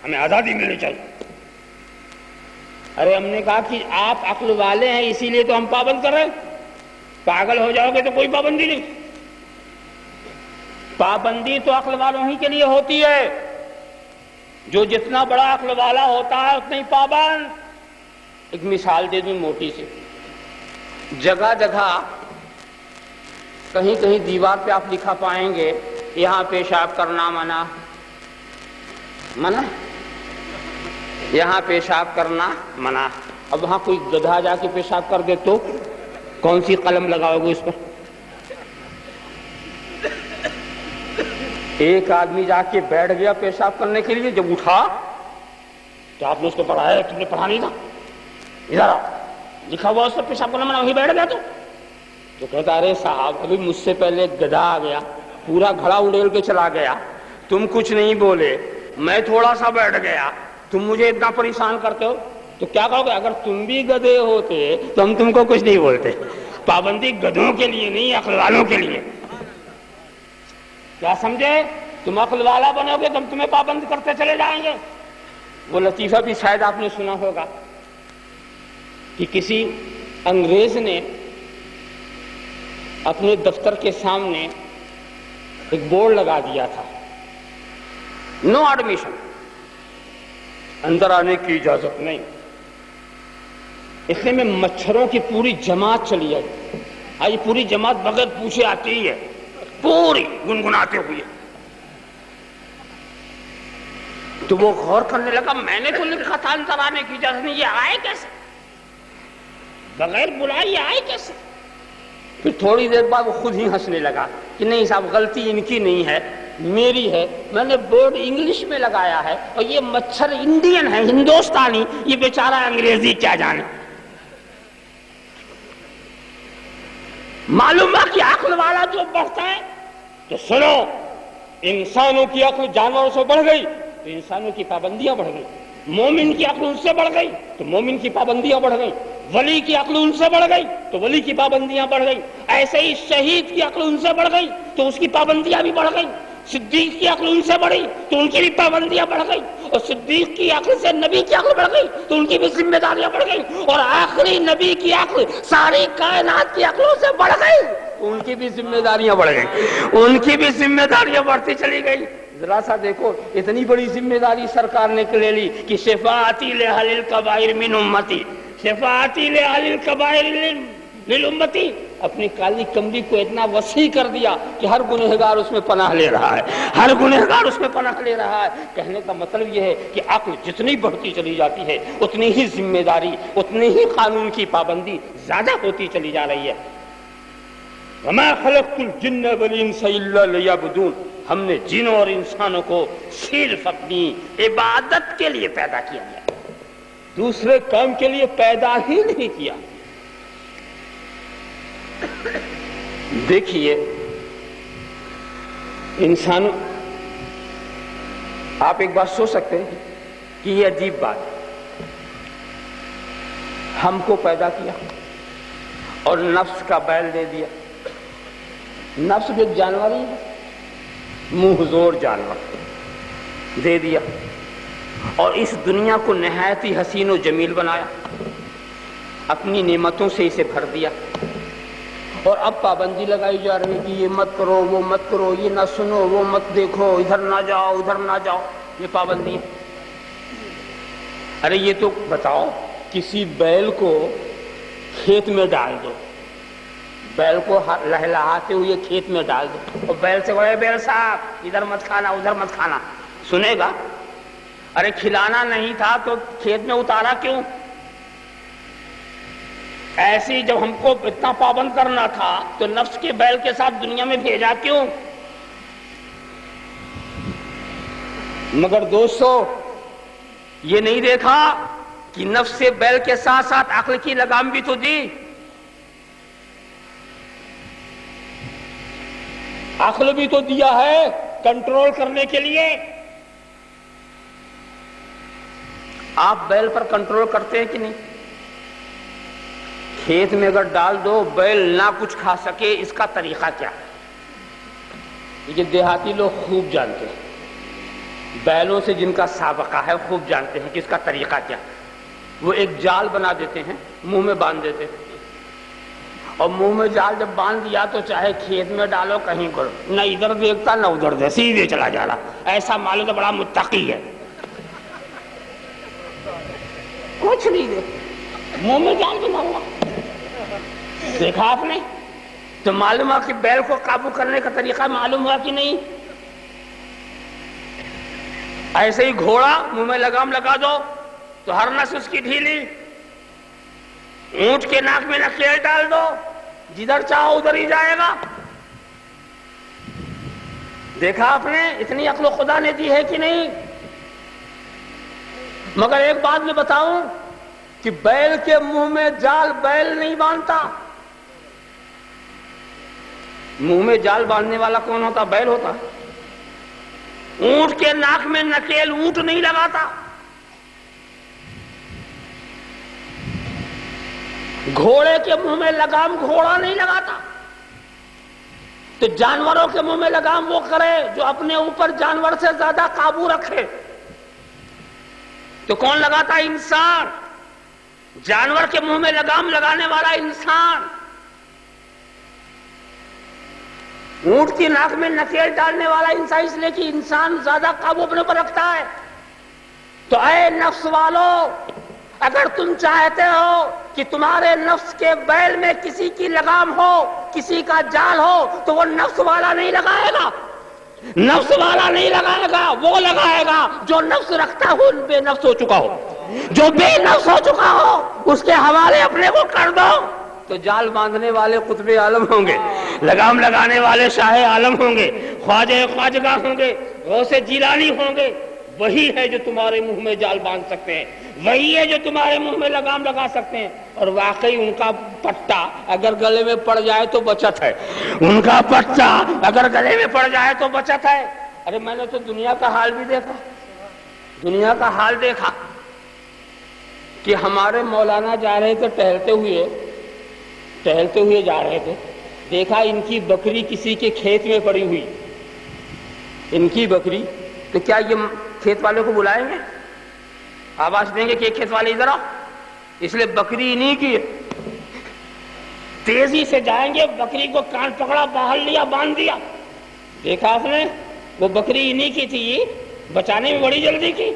ہمیں آزادی ملنی چاہیے. ارے ہم نے کہا کہ آپ عقل والے ہیں اسی لیے تو ہم پابند کر رہے ہیں, پاگل ہو جاؤ گے تو کوئی پابندی نہیں. پابندی تو عقل والوں ہی کے لیے ہوتی ہے, جو جتنا بڑا عقل والا ہوتا ہے اتنا ہی پابند. ایک مثال دے دوں موٹی سی. جگہ جگہ کہیں کہیں دیوار پہ آپ لکھا پائیں گے یہاں پیشاب کرنا منع, منع, یہاں پیشاب کرنا منع. اب وہاں کوئی گدھا جا کے پیشاب کر دے تو کون سی قلم لگاؤ گے اس پر؟ ایک آدمی جا کے بیٹھ گیا پیشاب کرنے کے لیے, جب اٹھا تو آپ نے اس کو پڑھایا, تم نے پڑھا نہیں تھا, ادھر آؤ لکھا ہوا اس پر پیشاب کرنا منع, وہیں بیٹھ گیا تو کہتا ارے صاحب ابھی مجھ سے پہلے ایک گدھا آ گیا, پورا گھڑا اڑیل کے چلا گیا, تم کچھ نہیں بولے, میں تھوڑا سا بیٹھ گیا, تم مجھے اتنا پریشان کرتے ہو. تو کیا کہو گے اگر تم بھی گدھے ہوتے تو ہم تم کو کچھ نہیں بولتے. پابندی گدھوں کے لیے نہیں, عقل والوں کے لیے. کیا سمجھے؟ تم عقل والا بنو گے تو ہم تمہیں پابند کرتے چلے جائیں گے. وہ لطیفہ بھی شاید آپ نے سنا ہوگا کہ کسی انگریز نے اپنے دفتر کے سامنے ایک بورڈ لگا دیا تھا, نو ایڈمیشن, اندر آنے کی اجازت نہیں. اتنے میں مچھروں کی پوری جماعت چلی آئی. آج پوری جماعت بغیر پوچھے آتی ہی ہے, پوری گنگناتے ہوئے. تو وہ غور کرنے لگا, میں نے تو لکھا تھا اندر آنے کی اجازت نہیں, یہ آئے کیسے, بغیر بلائے یہ آئے کیسے؟ پھر تھوڑی دیر بعد وہ خود ہی ہنسنے لگا کہ نہیں صاحب غلطی ان کی نہیں ہے, میری ہے. میں نے بورڈ انگلش میں لگایا ہے اور یہ مچھر انڈین ہے, ہندوستانی, یہ بیچارہ انگریزی کیا جانے. معلوم ہے کہ عقل والا جو بڑھتا ہے تو سنو, انسانوں کی عقل جانوروں سے بڑھ گئی تو انسانوں کی پابندیاں بڑھ گئی، مومن کی عقل ان سے بڑھ گئی تو مومن کی پابندیاں بڑھ گئی، ولی کی عقل ان سے بڑھ گئی تو ولی کی پابندیاں بڑھ گئی، ایسے ہی شہید کی عقل ان سے بڑھ گئی تو اس کی پابندیاں بھی بڑھ گئی، صدیق کی عقل ان سے بڑھی تو ان کی بھی پابندیاں بڑھ گئی، اور صدیق کی عقل سے نبی کی عقل بڑھ گئی تو ان کی بھی ذمہ داریاں بڑھ گئی، اور آخری نبی کی عقل ساری کائنات کی عقلوں سے بڑھ گئی، ان کی بھی ذمہ داریاں بڑھ گئی، ان کی بھی ذمہ داریاں بڑھتی چلی گئی۔ ذرا سا دیکھو، اتنی بڑی ذمہ داری سرکار نے لے لی کہ شفاعتی لأہل الکبائر من امتی، شفاعتی لأہل الکبائر من امتی، اپنی کالی کمری کو اتنا وسیع کر دیا کہ ہر گنہگار اس میں پناہ لے رہا ہے، ہر گنہگار اس میں پناہ لے رہا ہے۔ کہنے کا مطلب یہ ہے کہ عقل جتنی بڑھتی چلی جاتی ہے اتنی ہی ذمہ داری، اتنی ہی قانون کی پابندی زیادہ ہوتی چلی جا رہی ہے۔ وَمَا خَلَقْتُ الْجِنَّ وَالْإِنسَ إِلَّا لِيَعْبُدُونَ، ہم نے جنوں اور انسانوں کو صرف اپنی عبادت کے لیے پیدا کیا گیا، دوسرے کام کے لیے پیدا ہی نہیں کیا۔ دیکھیے انسانوں، آپ ایک بات سوچ سکتے ہیں کہ یہ عجیب بات ہے، ہم کو پیدا کیا اور نفس کا بیل دے دیا۔ نفس بھی ایک جانور ہی ہے، منہ زور جانور دے دیا، اور اس دنیا کو نہایت ہی حسین و جمیل بنایا، اپنی نعمتوں سے اسے بھر دیا، اور اب پابندی لگائی جا رہی کہ یہ مت کرو، وہ مت کرو، یہ نہ سنو، وہ مت دیکھو، ادھر نہ جاؤ، ادھر نہ جاؤ، یہ پابندی ہے۔ ارے یہ تو بتاؤ، کسی بیل کو کھیت میں ڈال دو، بیل کو لہلاتے ہوئے کھیت میں ڈال دو، اور بیل سے بولے بیل صاحب ادھر مت کھانا، ادھر مت کھانا، سنے گا؟ ارے کھلانا نہیں تھا تو کھیت میں اتارا کیوں؟ ایسی جب ہم کو اتنا پابند کرنا تھا تو نفس کے بیل کے ساتھ دنیا میں بھیجا کیوں؟ مگر دوستو، یہ نہیں دیکھا کہ نفس سے بیل کے ساتھ ساتھ عقل کی لگام بھی تو دی، عقل بھی تو دیا ہے کنٹرول کرنے کے لیے۔ آپ بیل پر کنٹرول کرتے ہیں کہ نہیں؟ کھیت میں اگر ڈال دو بیل نہ کچھ کھا سکے، اس کا طریقہ کیا؟ یہ دیہاتی لوگ خوب جانتے ہیں، بیلوں سے جن کا سابقہ ہے خوب جانتے ہیں کہ اس کا طریقہ کیا۔ وہ ایک جال بنا دیتے ہیں، منہ میں باندھ دیتے ہیں، اور منہ میں جال جب باندھ دیا تو چاہے کھیت میں ڈالو کہیں کرو، نہ ادھر دیکھتا نہ ادھر دیکھتا، سیدھے چلا جا رہا۔ ایسا معلوم تو بڑا متقی ہے، کچھ نہیں دیکھ، منہ میں جال بنا ہوا۔ دیکھا آپ نے؟ تو معلوم ہوا کہ بیل کو قابو کرنے کا طریقہ معلوم ہوا کہ نہیں؟ ایسے ہی گھوڑا منہ میں لگام لگا دو تو ہر نس اس کی ڈھیلی، اونٹ کے ناک میں نکیل ڈال دو، جدھر چاہو ادھر ہی جائے گا۔ دیکھا آپ نے؟ اتنی عقل خدا نے دی ہے کہ نہیں؟ مگر ایک بات میں بتاؤں کہ بیل کے منہ میں جال بیل نہیں باندھتا۔ منہ میں جال باندھنے والا کون ہوتا؟ بیل ہوتا۔ اونٹ کے ناک میں نکیل اونٹ نہیں لگاتا، گھوڑے کے منہ میں لگام گھوڑا نہیں لگاتا۔ تو جانوروں کے منہ میں لگام وہ کرے جو اپنے اوپر جانور سے زیادہ قابو رکھے۔ تو کون لگاتا؟ انسان۔ جانور کے منہ میں لگام لگانے والا انسان، اونٹ کی ناک میں نکیل ڈالنے والا انسان، اس لیے کہ انسان زیادہ قابو اپنے پر رکھتا ہے۔ تو اے نفس والو، اگر تم چاہتے ہو کہ تمہارے نفس کے بیل میں کسی کی لگام ہو، کسی کا جال ہو، تو وہ نفس والا نہیں لگائے گا، نفس والا نہیں لگائے گا، وہ لگائے گا جو نفس رکھتا ہو، بے نفس ہو چکا ہو، جو بے نفس ہو چکا ہو اس کے حوالے اپنے کو کر دو۔ تو جال باندھنے والے قطب عالم ہوں گے، لگام لگانے والے شاہ عالم ہوں گے، خواجہ خواجگاہ ہوں گے، غوث جیلانی ہوں گے۔ وہی ہے جو تمہارے منہ میں جال باندھ سکتے ہیں، وہی ہے جو تمہارے منہ میں لگام لگا سکتے ہیں۔ اور واقعی ان کا پٹا اگر گلے میں پڑ جائے تو بچت ہے، ان کا پٹا اگر گلے میں پڑ جائے تو بچت ہے۔ ارے میں نے تو دنیا کا حال بھی دیکھا، دنیا کا حال دیکھا کہ ہمارے مولانا جا رہے تھے ٹہلتے ہوئے جا رہے تھے، دیکھا ان کی بکری کسی کے کھیت میں پڑی ہوئی، ان کی بکری، تو کیا یہ کھیت والے کو بلائیں گے، آواز دیں گے کہ کھیت والے ادھر آؤ؟ اس لیے بکری انہی کی ہے، تیزی سے جائیں گے، بکری کو کان پکڑا، باہر لیا، باندھ دیا، دیکھا آپ نے وہ بکری انہی کی تھی، بچانے میں بڑی جلدی کی،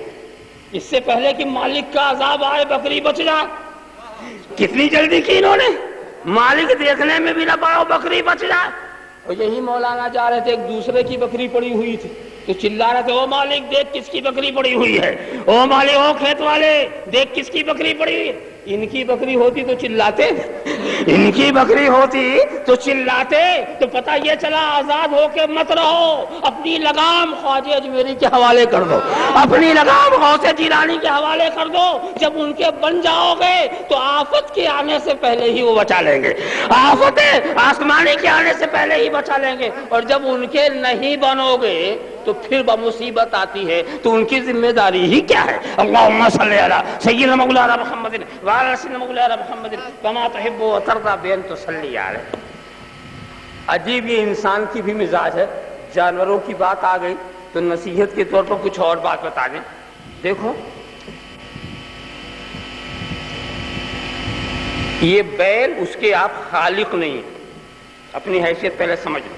اس سے پہلے کہ مالک کا عذاب آئے بکری بچ جائے، کتنی جلدی کی انہوں نے، مالک دیکھنے میں بھی نہ پاؤ بکری بچ جائے۔ اور یہی مولانا جا رہے تھے، ایک دوسرے کی بکری پڑی ہوئی تھی، تو چلا رہے تھے، او مالک دیکھ کس کی بکری پڑی ہوئی ہے، او مالک، او کھیت والے دیکھ کس کی بکری پڑی ہوئی ہے۔ ان کی بکری ہوتی تو چلاتے، ان کی بکری ہوتی تو چلاتے، تو پتہ یہ چلا آزاد ہو کے مت رہو، اپنی لگام خواجہ اجمیری کے حوالے کر دو، اپنی لگام غوث جیلانی کے حوالے کر دو، جب ان کے بن جاؤ گے تو آفت کے آنے سے پہلے ہی وہ بچا لیں گے، آفت آسمانی کے آنے سے پہلے ہی بچا لیں گے، اور جب ان کے نہیں بنو گے تو پھر بمصیبت آتی ہے، تو ان کی ذمہ داری ہی کیا ہے؟ اللہم صلی علی سیدنا مولانا محمد وعلی سیدنا مولانا محمد کما تحب و ترضی بین تصلی علیہ۔ عجیب یہ انسان کی بھی مزاج ہے، جانوروں کی بات آ گئی تو نصیحت کے طور پر کچھ اور بات بتا دیں۔ دیکھو یہ بیل، اس کے آپ خالق نہیں، اپنی حیثیت پہلے سمجھ لو،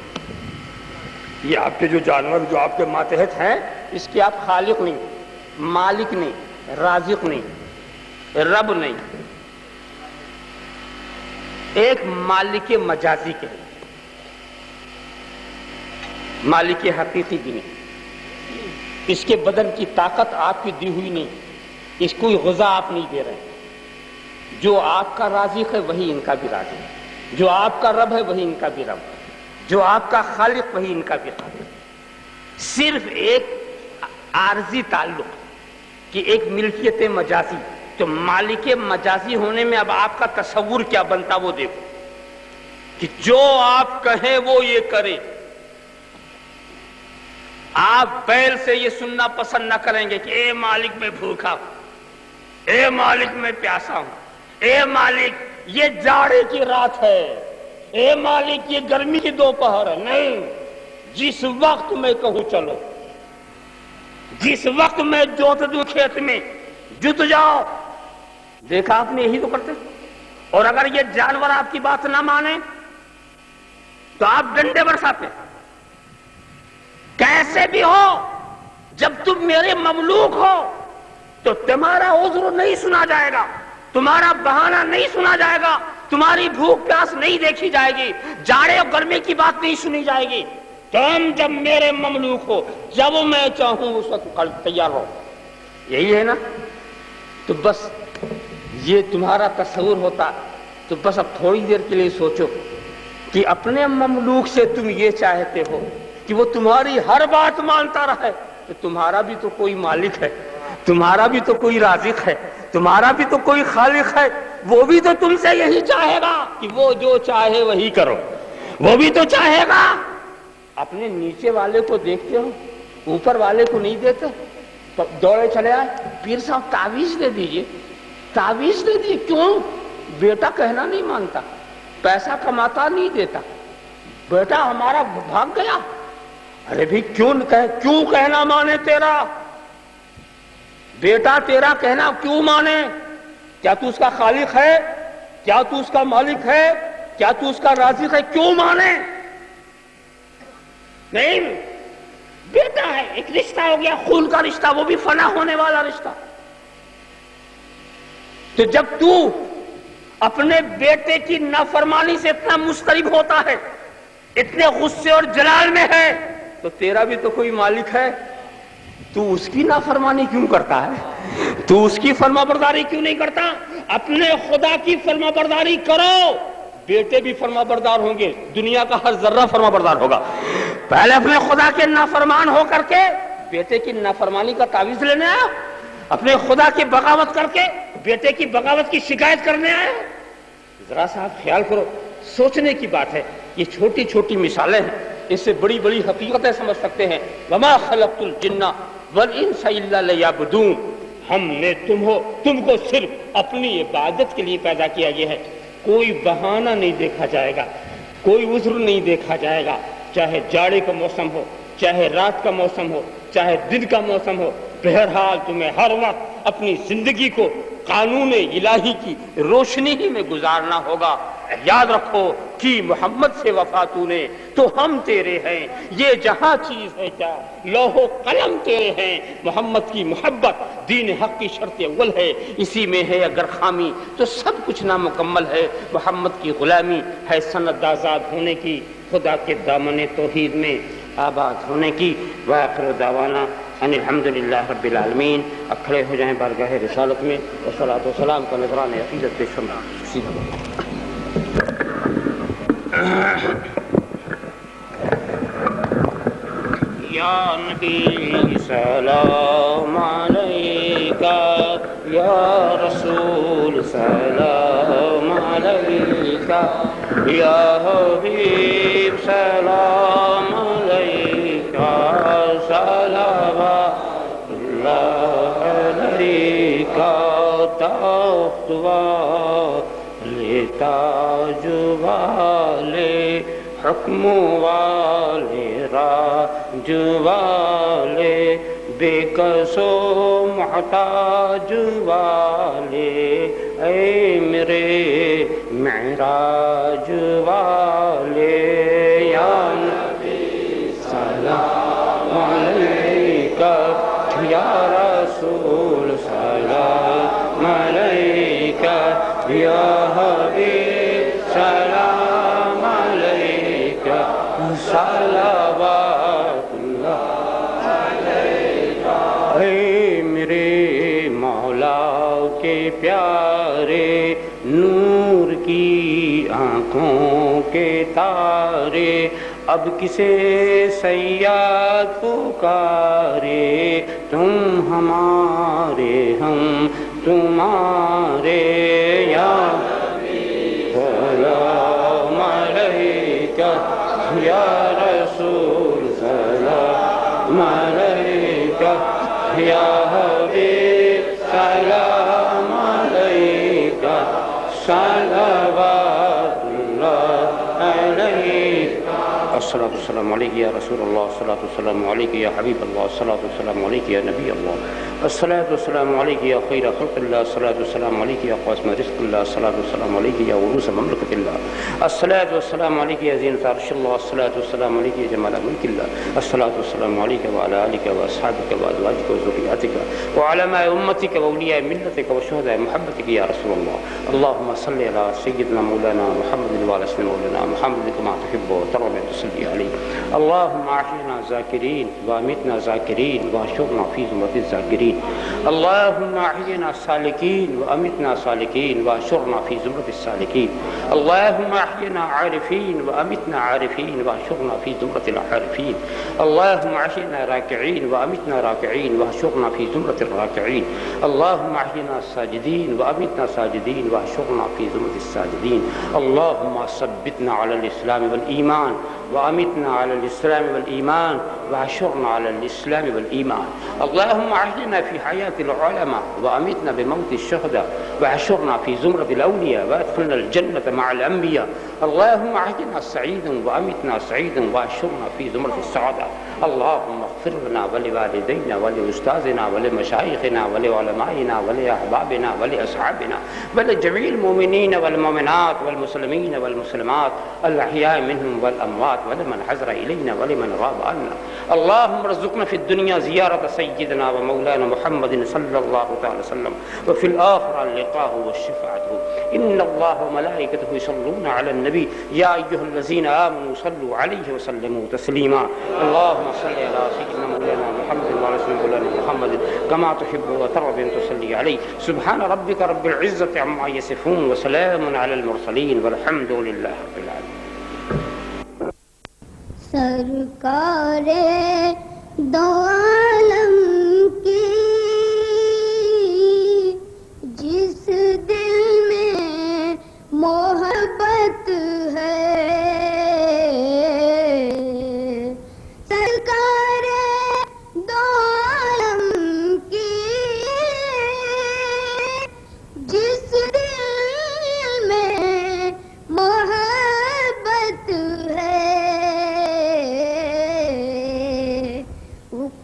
یہ آپ کے جو جانور جو آپ کے ماتحت ہیں، اس کے آپ خالق نہیں، مالک نہیں، رازق نہیں، رب نہیں، ایک مالک مجازی کے، مالک حقیقی بھی نہیں، اس کے بدن کی طاقت آپ کی دی ہوئی نہیں، اس کو غذا آپ نہیں دے رہے، جو آپ کا رازق ہے وہی ان کا بھی رازق ہے، جو آپ کا رب ہے وہی ان کا بھی رب ہے، جو آپ کا خالق وہی ان کا بھی خالق، صرف ایک عارضی تعلق کہ ایک ملکیت مجازی، تو مالک مجازی ہونے میں اب آپ کا تصور کیا بنتا وہ دیکھو، کہ جو آپ کہیں وہ یہ کرے۔ آپ بیل سے یہ سننا پسند نہ کریں گے کہ اے مالک میں بھوکا ہوں، اے مالک میں پیاسا ہوں، اے مالک یہ جاڑے کی رات ہے، اے مالک یہ گرمی کی دوپہر ہے، نہیں، جس وقت میں کہوں چلو، جس وقت میں جوت دوں کھیت میں جت جاؤ۔ دیکھا آپ نے یہی تو کرتے، اور اگر یہ جانور آپ کی بات نہ مانے تو آپ ڈنڈے برساتے، کیسے بھی ہو، جب تم میرے مملوک ہو تو تمہارا عذر نہیں سنا جائے گا، تمہارا بہانہ نہیں سنا جائے گا، تمہاری بھوک پیاس نہیں دیکھی جائے گی، جاڑے اور گرمی کی بات نہیں سنی جائے گی، تم جب میرے مملوک ہو، جب میں چاہوں اس وقت تیار ہو، یہی ہے نا؟ تو بس یہ تمہارا تصور ہوتا تو بس اب تھوڑی دیر کے لیے سوچو کہ اپنے مملوک سے تم یہ چاہتے ہو کہ وہ تمہاری ہر بات مانتا رہے، تو تمہارا بھی تو کوئی مالک ہے، تمہارا بھی تو کوئی رازق ہے، تمہارا بھی تو کوئی خالق ہے، وہ بھی تو تم سے یہی چاہے گا کہ وہ جو چاہے وہی کرو، وہ بھی تو چاہے گا۔ اپنے نیچے والے کو دیکھتے ہو، اوپر والے کو نہیں دیتے، تو دوڑے چلے آئے، پیر صاحب تعویذ دے دیجئے، تعویذ دے دیجئے، کیوں؟ بیٹا کہنا نہیں مانتا، پیسہ کماتا نہیں دیتا، بیٹا ہمارا بھاگ گیا۔ ارے بھی کیوں کہنا مانے تیرا بیٹا، تیرا کہنا کیوں مانے؟ کیا تو اس کا خالق ہے؟ کیا تو اس کا مالک ہے؟ کیا تو اس کا رازق ہے؟ کیوں مانے؟ نہیں، بیٹا ہے، ایک رشتہ ہو گیا، خون کا رشتہ، وہ بھی فنا ہونے والا رشتہ۔ تو جب تو اپنے بیٹے کی نافرمانی سے اتنا مضطرب ہوتا ہے، اتنے غصے اور جلال میں ہے، تو تیرا بھی تو کوئی مالک ہے، تو اس کی نافرمانی کیوں کرتا ہے؟ تو اس کی فرما برداری کیوں نہیں کرتا؟ اپنے خدا کی فرما برداری کرو، بیٹے بھی فرما بردار ہوں گے، دنیا کا ہر ذرہ فرما بردار ہوگا۔ پہلے اپنے خدا کے نافرمان ہو کر کے بیٹے کی نافرمانی کا تعویذ لینے آیا، اپنے خدا کی بغاوت کر کے بیٹے کی بغاوت کی شکایت کرنے آیا۔ ذرا سا آپ خیال کرو، سوچنے کی بات ہے، یہ چھوٹی چھوٹی مثالیں ہیں، اس سے بڑی بڑی حقیقتیں سمجھ سکتے ہیں. وما خلقت الجن والانس الا لیعبدون. ہم نے تم کو صرف اپنی عبادت کے لیے پیدا کیا گیا ہے. کوئی بہانہ نہیں دیکھا جائے گا, کوئی عذر نہیں دیکھا جائے گا. چاہے جاڑے کا موسم ہو, چاہے رات کا موسم ہو, چاہے دن کا موسم ہو, بہرحال تمہیں ہر وقت اپنی زندگی کو قانون الہی کی روشنی ہی میں گزارنا ہوگا. یاد رکھو کہ محمد سے وفا تو نے تو ہم تیرے ہیں. یہ جہاں چیز ہے کیا, لوح و قلم تیرے ہیں. محمد کی محبت دین حق کی شرط اول ہے, اسی میں ہے اگر خامی تو سب کچھ نامکمل ہے. محمد کی غلامی ہے سند آزاد ہونے کی, خدا کے دامن توحید میں آباد ہونے کی. وآخر دعوانا ان الحمدللہ رب العالمین. اب کھڑے ہو جائیں بارگاہ رسالت میں, والصلاۃ والسلام کا نذران عقیدت پیش کرنا. یا نبی سلام علیکہ, یا رسول سلام علیکہ, یا حبیب سلام علیکہ, صلوات اللہ علیکہ. تخت والے, تاج والے, حکم والے, راج والے, بے کس و محتاج والے, اے میرے معراج والے. یا نبی سلام علیکہ, یا رسول سلام علیکہ, یا حبیب سلام علیکہ, صلوات اللہ علیکہ. اے میرے مولا کے پیارے, نور کی آنکھوں کے تارے, اب کسے صیاد پکارے, تم ہمارے ہم تمہارے. یا سلام علیکہ, یا رسول سلام علیکہ, یا حبیب سلام علیکہ, صلوات اللہ علیکہ. الصلاۃ والسلام علیکہ یا رسول اللہ, الصلاۃ والسلام علیکہ یا حبیب اللہ, الصلاۃ والسلام علیکہ یا نبی اللہ, الصلاۃ والسلام علیکہ یا خیر خلق اللہ, الصلاۃ والسلام علیکہ یا قاسم رزق اللہ, الصلاۃ والسلام علیکہ یا عروس مملکت اللہ, الصلاۃ والسلام علیکہ یا زینت عرش اللہ, الصلاۃ والسلام علیکہ یا جمال ملک اللہ, الصلاۃ والسلام علیکہ وعلی آلک واصحابک وازواجک وذریاتک وعلماء امتک واولیاء ملتک وشہداء محبتک یا رسول اللہ. اللهم صل علی سیدنا مولانا محمد وعلی سیدنا مولانا محمد کما تحب وترضى تصلی علیہ. اللهم احینا ذاکرین وامتنا ذاکرین واحشرنا فی زمرۃ الذاکرین. اللهم احینا سالکین وامتنا سالکین واحشرنا فی زمرۃ السالکین. اللهم احینا عارفین وامتنا عارفین واحشرنا فی زمرۃ العارفین. اللهم احینا راکعین وامتنا راکعین واحشرنا فی زمرۃ الراکعین. اللهم احینا ساجدین وامتنا ساجدین واحشرنا فی زمرۃ الساجدین. اللهم ثبتنا علی الاسلام والایمان وامتنا على الاسلام والايمان واحشرنا على الاسلام والايمان. اللهم احينا في حياه العلماء وامتنا بموت الشهداء واحشرنا في زمرة الاولياء وادخلنا الجنه مع الانبياء. اللهم احينا سعيدا وامتنا سعيدا واحشرنا في زمرة السعداء. اللهم اغفر لنا ولوالدينا ولاستاذنا ولمشايخنا ولعلمائنا ولاحبابنا ولاصحابنا ولجميع المؤمنين والمؤمنات والمسلمين والمسلمات الاحياء منهم والاموات ولمن حضر الينا ولمن غاب عنا. اللهم ارزقنا في الدنيا زيارة سيدنا ومولانا محمد صلى الله عليه وسلم, وفي الآخرة اللقاء والشفاعة. إن الله وملائكته يصلون على النبي يا أيها الذين آمنوا صلوا عليه وسلموا تسليما. اللهم صل على سيدنا مولانا محمد وعلى سيدنا مولانا محمد كما تحب وترضى أن تصلي عليه. سبحان ربك رب العزة عما يصفون وسلام على المرسلين والحمد لله رب العالمين. سرکار دو عالم کی جس دل میں محبت ہے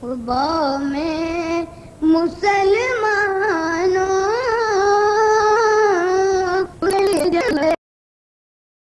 اقبا میں مسلمان